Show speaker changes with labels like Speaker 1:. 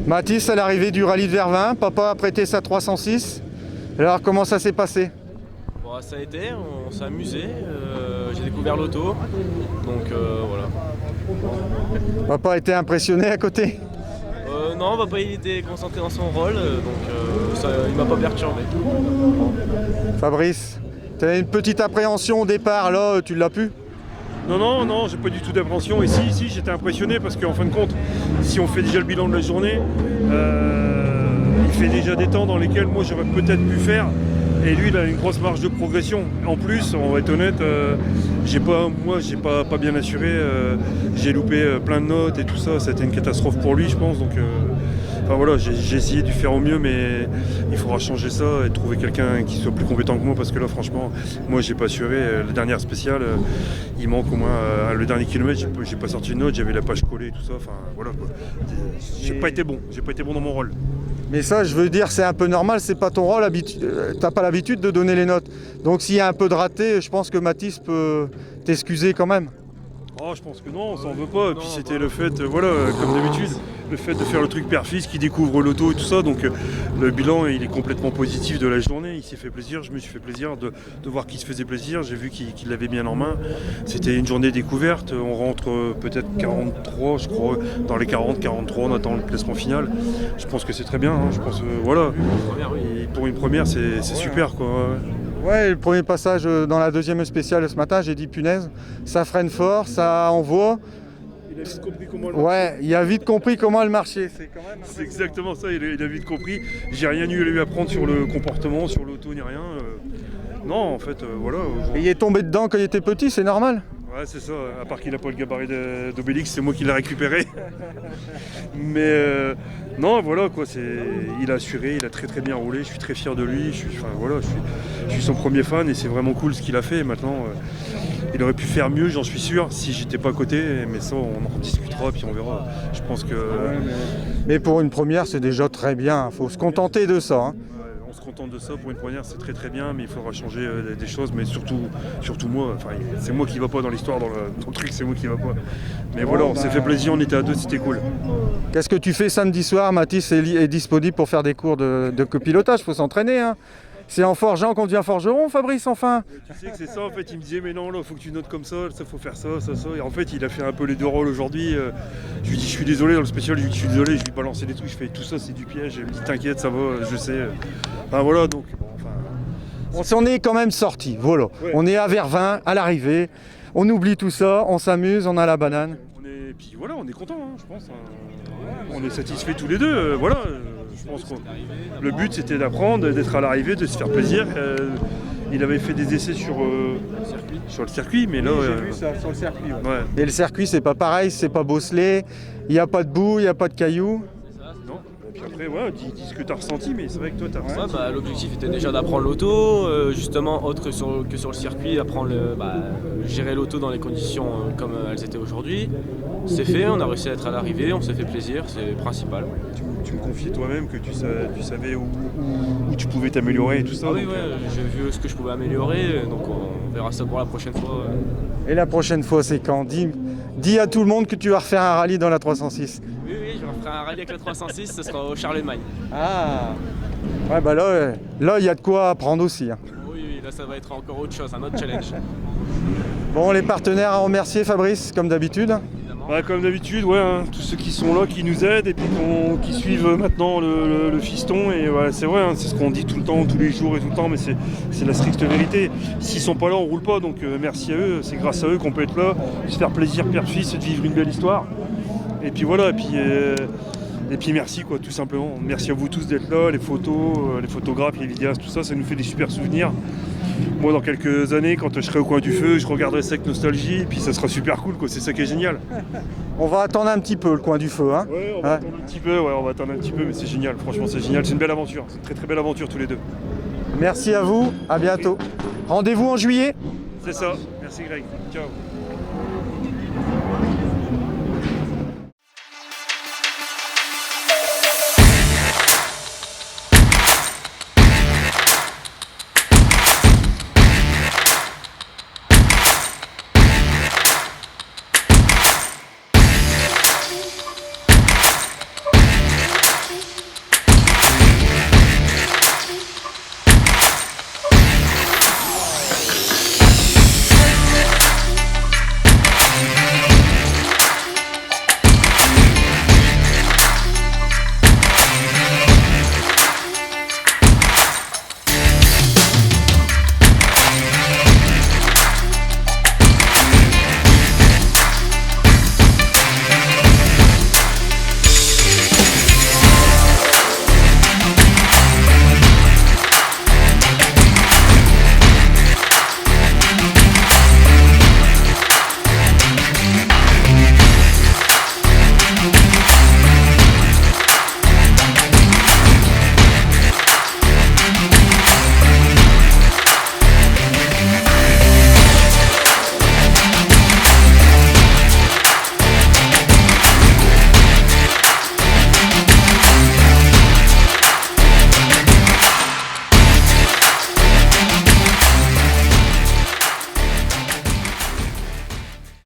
Speaker 1: Mathis, à l'arrivée du rallye de Vervins, papa a prêté sa 306. Alors comment ça s'est passé?
Speaker 2: Bon, ça a été, on s'est amusé, j'ai découvert l'auto, donc voilà.
Speaker 1: Papa a été impressionné à côté?
Speaker 2: Non, papa il était concentré dans son rôle, donc ça, il m'a pas perturbé.
Speaker 1: Fabrice, tu as une petite appréhension au départ, là tu l'as pu?
Speaker 3: Non, j'ai pas du tout d'appréhension. Et si, j'étais impressionné parce qu'en fin de compte, si on fait déjà le bilan de la journée, il fait déjà des temps dans lesquels moi j'aurais peut-être pu faire. Et lui, il a une grosse marge de progression. En plus, on va être honnête, j'ai pas bien assuré. J'ai loupé plein de notes et tout ça. Ça a été une catastrophe pour lui, je pense. Donc, enfin voilà, j'ai essayé de faire au mieux, mais il faudra changer ça et trouver quelqu'un qui soit plus compétent que moi. Parce que là, franchement, moi, j'ai pas assuré. La dernière spéciale, il manque au moins le dernier kilomètre. J'ai pas sorti une note. J'avais la page collée et tout ça. Enfin voilà quoi. J'ai pas été bon dans mon rôle.
Speaker 1: Mais ça, je veux dire, c'est un peu normal, c'est pas ton rôle, t'as pas l'habitude de donner les notes. Donc s'il y a un peu de raté, je pense que Mathis peut t'excuser quand même.
Speaker 3: Oh, je pense que non, on s'en veut pas. Et puis c'était le fait, voilà, comme d'habitude, le fait de faire le truc père-fils qui découvre l'auto et tout ça. Donc le bilan, il est complètement positif de la journée. Il s'est fait plaisir, je me suis fait plaisir de voir qu'il se faisait plaisir. J'ai vu qu'il l'avait bien en main. C'était une journée découverte. On rentre peut-être 43, je crois, dans les 40, 43. On attend le classement final. Je pense que c'est très bien. Hein. Je pense, voilà. Et pour une première, c'est super, quoi.
Speaker 1: Ouais, le premier passage dans la deuxième spéciale ce matin, j'ai dit punaise, ça freine fort, ça envoie.
Speaker 3: Il a vite compris comment elle marchait.
Speaker 1: Ouais, il a vite compris comment elle marchait.
Speaker 3: C'est exactement ça, il a vite compris. J'ai rien eu à lui apprendre sur le comportement, sur l'auto ni rien. Non, en fait, voilà.
Speaker 1: Et il est tombé dedans quand il était petit, c'est normal.
Speaker 3: Ouais, c'est ça, à part qu'il n'a pas le gabarit d'Obélix, c'est moi qui l'ai récupéré. Mais non, voilà quoi, il a assuré, il a très bien roulé, je suis très fier de lui, je suis son premier fan et c'est vraiment cool ce qu'il a fait. Maintenant, il aurait pu faire mieux, j'en suis sûr, si j'étais pas à côté, mais ça on en rediscutera puis on verra. Je pense que.
Speaker 1: Mais pour une première, c'est déjà très bien, faut se contenter de ça. Hein.
Speaker 3: On se contente de ça pour une première, c'est très bien, mais il faudra changer des choses, mais surtout moi, enfin, c'est moi qui va pas dans l'histoire, dans le truc, c'est moi qui va pas. Mais voilà, on s'est fait plaisir, on était à deux, c'était cool.
Speaker 1: Qu'est-ce que tu fais samedi soir? Mathis est disponible pour faire des cours de copilotage, faut s'entraîner. Hein. C'est en forgeant qu'on devient forgeron, Fabrice, enfin.
Speaker 3: Tu sais que c'est ça, en fait, il me disait, mais non, là, faut que tu notes comme ça faut faire ça. Et en fait, il a fait un peu les deux rôles aujourd'hui. Je lui dis, je suis désolé, dans le spécial, je lui dis, je suis désolé, je lui balançais des trucs, je fais tout ça, c'est du piège. Il me dit, t'inquiète, ça va, je sais. Enfin, voilà, donc, bon, enfin.
Speaker 1: On s'en est quand même sorti, voilà. Ouais. On est à Vervins, à l'arrivée, on oublie tout ça, on s'amuse, on a la banane.
Speaker 3: Et puis voilà, on est content, hein, je pense. On est satisfaits tous les deux, voilà. Je pense que le but c'était d'apprendre, d'être à l'arrivée, de se faire plaisir. Il avait fait des essais sur le circuit, mais là.
Speaker 1: Oui, j'ai vu ça sur le circuit. Ouais. Et le circuit, c'est pas pareil, c'est pas bosselé, il n'y a pas de boue, il n'y a pas de cailloux.
Speaker 3: Non. Et puis après, voilà, dis ce que tu as ressenti, mais c'est vrai que toi tu as ressenti.
Speaker 2: Ouais, l'objectif était déjà d'apprendre l'auto, justement, autre que sur le circuit, apprendre gérer l'auto dans les conditions comme elles étaient aujourd'hui. C'est fait, on a réussi à être à l'arrivée, on s'est fait plaisir, c'est le principal.
Speaker 3: Tu me confiais toi-même que tu savais où tu pouvais t'améliorer et tout ça.
Speaker 2: Ah oui, j'ai vu ce que je pouvais améliorer, donc on verra ça pour la prochaine fois.
Speaker 1: Et la prochaine fois, c'est quand? Dis à tout le monde que tu vas refaire un rallye dans la 306.
Speaker 2: Oui, je referai un rallye avec la 306, ce sera au Charlemagne.
Speaker 1: Ah. Ouais, bah là, il y a de quoi apprendre aussi. Hein.
Speaker 2: Oui, là, ça va être encore autre chose, un autre challenge.
Speaker 1: Bon, les partenaires à remercier, Fabrice, comme d'habitude.
Speaker 3: Bah, comme d'habitude, ouais, hein, tous ceux qui sont là, qui nous aident et puis qui suivent maintenant le fiston. Et voilà, c'est vrai, hein, c'est ce qu'on dit tout le temps, tous les jours et tout le temps, mais c'est la stricte vérité. S'ils sont pas là, on roule pas, donc merci à eux, c'est grâce à eux qu'on peut être là, se faire plaisir père-fils et de vivre une belle histoire. Et puis voilà, et puis merci quoi, tout simplement. Merci à vous tous d'être là, les photos, les photographes, les vidéastes, tout ça, ça nous fait des super souvenirs. Moi, dans quelques années, quand je serai au coin du feu, je regarderai ça avec nostalgie, et puis ça sera super cool, quoi. C'est ça qui est génial.
Speaker 1: On va attendre un petit peu le coin du feu, hein.
Speaker 3: Ouais, on va attendre un petit peu, mais c'est génial. Franchement, c'est génial. C'est une belle aventure. C'est une très belle aventure tous les deux.
Speaker 1: Merci à vous. À bientôt. Rendez-vous en juillet.
Speaker 3: C'est ça. Merci Greg. Ciao.